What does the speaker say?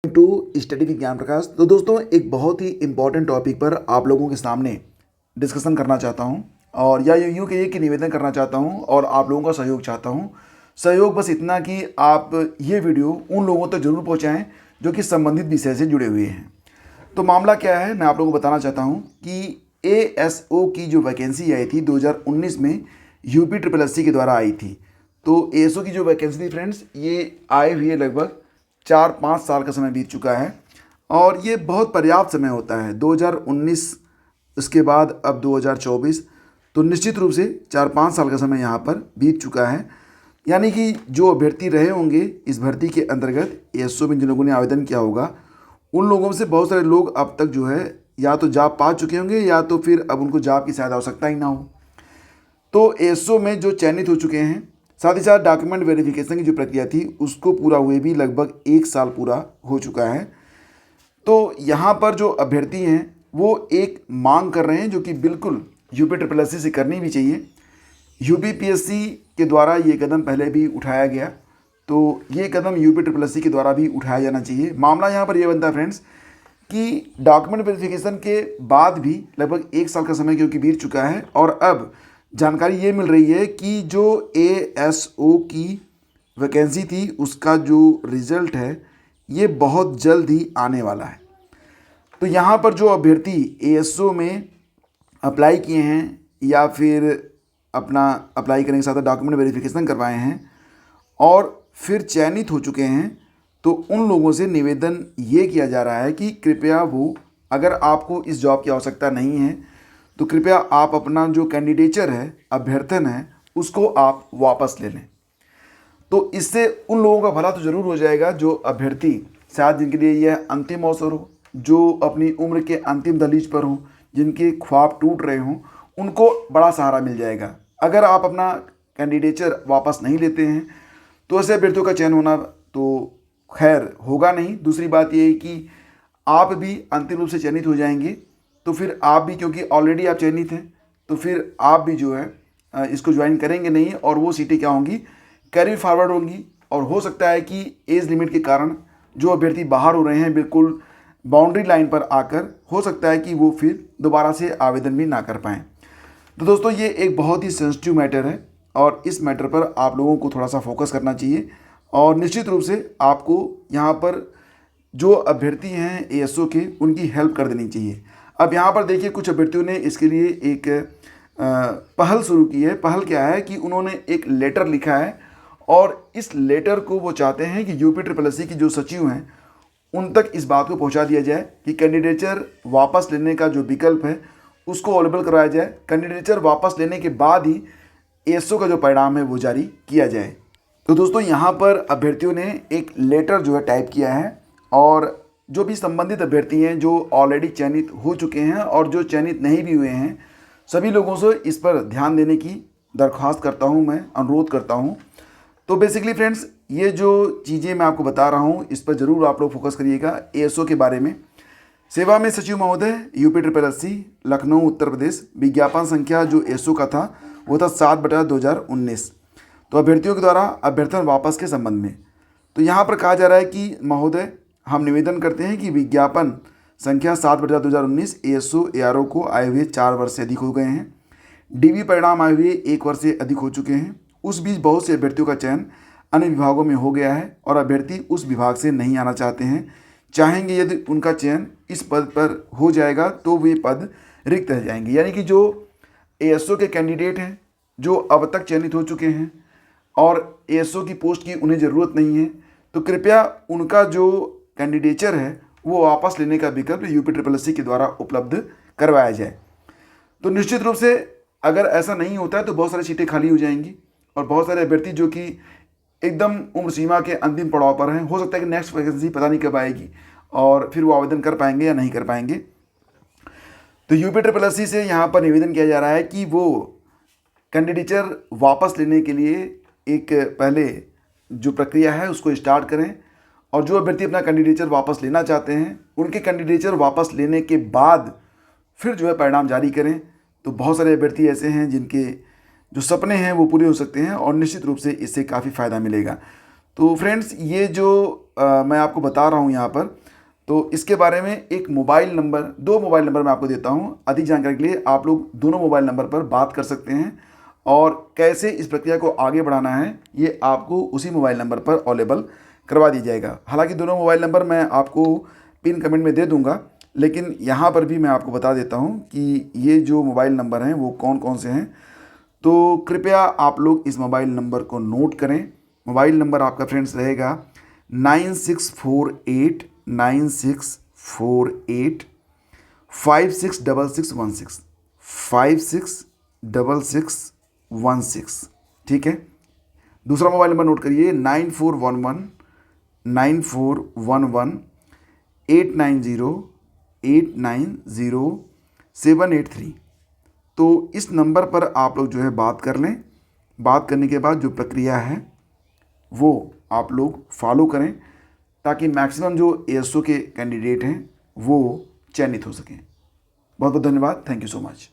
To study विज्ञान प्रकाश। तो दोस्तों, एक बहुत ही इम्पॉर्टेंट टॉपिक पर आप लोगों के सामने डिस्कशन करना चाहता हूं और या यूँ कहिए कि निवेदन करना चाहता हूं और आप लोगों का सहयोग चाहता हूं। सहयोग बस इतना कि आप ये वीडियो उन लोगों तक जरूर पहुंचाएं जो कि संबंधित विषय से जुड़े हुए हैं। तो मामला क्या है, मैं आप लोगों को बताना चाहता हूँ कि ASO की जो वैकेंसी आई थी 2019 में UPSSC के द्वारा आई थी। तो ASO की जो वैकेंसी थी फ्रेंड्स, ये आए हुए लगभग 4-5 साल का समय बीत चुका है और ये बहुत पर्याप्त समय होता है। 2019 उसके बाद अब 2024, तो निश्चित रूप से 4-5 साल का समय यहाँ पर बीत चुका है। यानी कि जो अभ्यर्थी रहे होंगे इस भर्ती के अंतर्गत ASO में जिन लोगों ने आवेदन किया होगा, उन लोगों में से बहुत सारे लोग अब तक जो है या तो जॉब पा चुके होंगे या तो फिर अब उनको जॉब की शायद आवश्यकता ही ना हो। तो ASO में जो चयनित हो चुके हैं, साथ ही साथ डॉक्यूमेंट वेरिफिकेशन की जो प्रक्रिया थी उसको पूरा हुए भी लगभग 1 साल पूरा हो चुका है। तो यहाँ पर जो अभ्यर्थी हैं वो एक मांग कर रहे हैं जो कि बिल्कुल UPSSC से करनी भी चाहिए। UPSSC के द्वारा ये कदम पहले भी उठाया गया, तो ये कदम UPSSC के द्वारा भी उठाया जाना चाहिए। मामला यहाँ पर ये बनता है फ्रेंड्स कि डॉक्यूमेंट वेरिफिकेशन के बाद भी लगभग 1 साल का समय क्योंकि बीत चुका है और अब जानकारी ये मिल रही है कि जो ASO की वैकेंसी थी उसका जो रिज़ल्ट है ये बहुत जल्द ही आने वाला है। तो यहाँ पर जो अभ्यर्थी ASO में अप्लाई किए हैं या फिर अपना अप्लाई करने के साथ डॉक्यूमेंट वेरिफिकेशन करवाए हैं और फिर चयनित हो चुके हैं, तो उन लोगों से निवेदन ये किया जा रहा है कि कृपया वो, अगर आपको इस जॉब की आवश्यकता नहीं है तो कृपया आप अपना जो कैंडिडेचर है, अभ्यर्थन है, उसको आप वापस ले लें। तो इससे उन लोगों का भला तो ज़रूर हो जाएगा जो अभ्यर्थी शायद जिनके लिए यह अंतिम अवसर हो, जो अपनी उम्र के अंतिम दहलीज पर हो, जिनके ख्वाब टूट रहे हों, उनको बड़ा सहारा मिल जाएगा। अगर आप अपना कैंडिडेचर वापस नहीं लेते हैं तो ऐसे अभ्यर्थियों का चयन होना तो खैर होगा नहीं। दूसरी बात यह है कि आप भी अंतिम रूप से चयनित हो जाएंगे, तो फिर आप भी, क्योंकि ऑलरेडी आप चयनित हैं, तो फिर आप भी जो है इसको ज्वाइन करेंगे नहीं और वो सीटें क्या होंगी, कैरी फॉरवर्ड होंगी। और हो सकता है कि एज लिमिट के कारण जो अभ्यर्थी बाहर हो रहे हैं बिल्कुल बाउंड्री लाइन पर आकर, हो सकता है कि वो फिर दोबारा से आवेदन भी ना कर पाएँ। तो दोस्तों, ये एक बहुत ही सेंसिटिव मैटर है और इस मैटर पर आप लोगों को थोड़ा सा फोकस करना चाहिए और निश्चित रूप से आपको यहाँ पर जो अभ्यर्थी हैं ASO के, उनकी हेल्प कर देनी चाहिए। अब यहाँ पर देखिए, कुछ अभ्यर्थियों ने इसके लिए एक पहल शुरू की है। पहल क्या है कि उन्होंने एक लेटर लिखा है और इस लेटर को वो चाहते हैं कि UPSSC की जो सचिव हैं उन तक इस बात को पहुंचा दिया जाए कि कैंडिडेचर वापस लेने का जो विकल्प है उसको अवेलेबल करवाया जाए। कैंडिडेचर वापस लेने के बाद ही ASO का जो परिणाम है वो जारी किया जाए। तो दोस्तों, यहाँ पर अभ्यर्थियों ने एक लेटर जो है टाइप किया है और जो भी संबंधित अभ्यर्थी हैं जो ऑलरेडी चयनित हो चुके हैं और जो चयनित नहीं भी हुए हैं, सभी लोगों से इस पर ध्यान देने की दरख्वास्त करता हूँ, मैं अनुरोध करता हूँ। तो बेसिकली फ्रेंड्स, ये जो चीज़ें मैं आपको बता रहा हूँ इस पर ज़रूर आप लोग फोकस करिएगा। ASO के बारे में सेवा में सचिव महोदय UPSSC लखनऊ उत्तर प्रदेश, विज्ञापन संख्या जो ASO का था वो था 7/2019। तो अभ्यर्थियों के द्वारा अभ्यर्थन वापस के संबंध में तो यहाँ पर कहा जा रहा है कि महोदय, हम निवेदन करते हैं कि विज्ञापन संख्या 7/2019 ASO ARO को आए हुए 4 वर्ष से अधिक हो गए हैं। DV परिणाम आए हुए 1 वर्ष से अधिक हो चुके हैं। उस बीच बहुत से अभ्यर्थियों का चयन अन्य विभागों में हो गया है और अभ्यर्थी उस विभाग से नहीं आना चाहते हैं। चाहेंगे यदि उनका चयन इस पद पर हो जाएगा तो वे पद रिक्त रह जाएंगे। यानी कि जो ASO के कैंडिडेट हैं जो अब तक चयनित हो चुके हैं और ASO की पोस्ट की उन्हें ज़रूरत नहीं है, तो कृपया उनका जो कैंडिडेचर है वो वापस लेने का विकल्प UPSSC के द्वारा उपलब्ध करवाया जाए। तो निश्चित रूप से अगर ऐसा नहीं होता है तो बहुत सारी सीटें खाली हो जाएंगी और बहुत सारे अभ्यर्थी जो कि एकदम उम्र सीमा के अंतिम पड़ाव पर हैं, हो सकता है कि नेक्स्ट वैकेंसी पता नहीं कब आएगी और फिर वो आवेदन कर पाएंगे या नहीं कर पाएंगे। तो UPSSC से यहाँ पर निवेदन किया जा रहा है कि वो कैंडिडेचर वापस लेने के लिए एक पहले जो प्रक्रिया है उसको स्टार्ट करें और जो अभ्यर्थी अपना कैंडिडेचर वापस लेना चाहते हैं उनके कैंडिडेचर वापस लेने के बाद फिर जो है परिणाम जारी करें। तो बहुत सारे अभ्यर्थी ऐसे हैं जिनके जो सपने हैं वो पूरे हो सकते हैं और निश्चित रूप से इससे काफ़ी फ़ायदा मिलेगा। तो फ्रेंड्स ये जो मैं आपको बता रहा हूँ यहाँ पर, तो इसके बारे में एक मोबाइल नंबर, 2 मोबाइल नंबर मैं आपको देता हूँ। अधिक जानकारी के लिए आप लोग दोनों मोबाइल नंबर पर बात कर सकते हैं और कैसे इस प्रक्रिया को आगे बढ़ाना है ये आपको उसी मोबाइल नंबर पर अवेलेबल करवा दिया जाएगा। हालांकि दोनों मोबाइल नंबर मैं आपको पिन कमेंट में दे दूंगा, लेकिन यहाँ पर भी मैं आपको बता देता हूँ कि ये जो मोबाइल नंबर हैं वो कौन कौन से हैं। तो कृपया आप लोग इस मोबाइल नंबर को नोट करें। मोबाइल नंबर आपका फ्रेंड्स रहेगा 9648 566616 ठीक है। दूसरा मोबाइल नंबर नोट करिए 9411 तो इस नंबर पर आप लोग जो है बात कर लें। बात करने के बाद जो प्रक्रिया है वो आप लोग फॉलो करें ताकि मैक्सिमम जो एएसओ के कैंडिडेट हैं वो चयनित हो सकें। बहुत बहुत धन्यवाद। Thank you so much.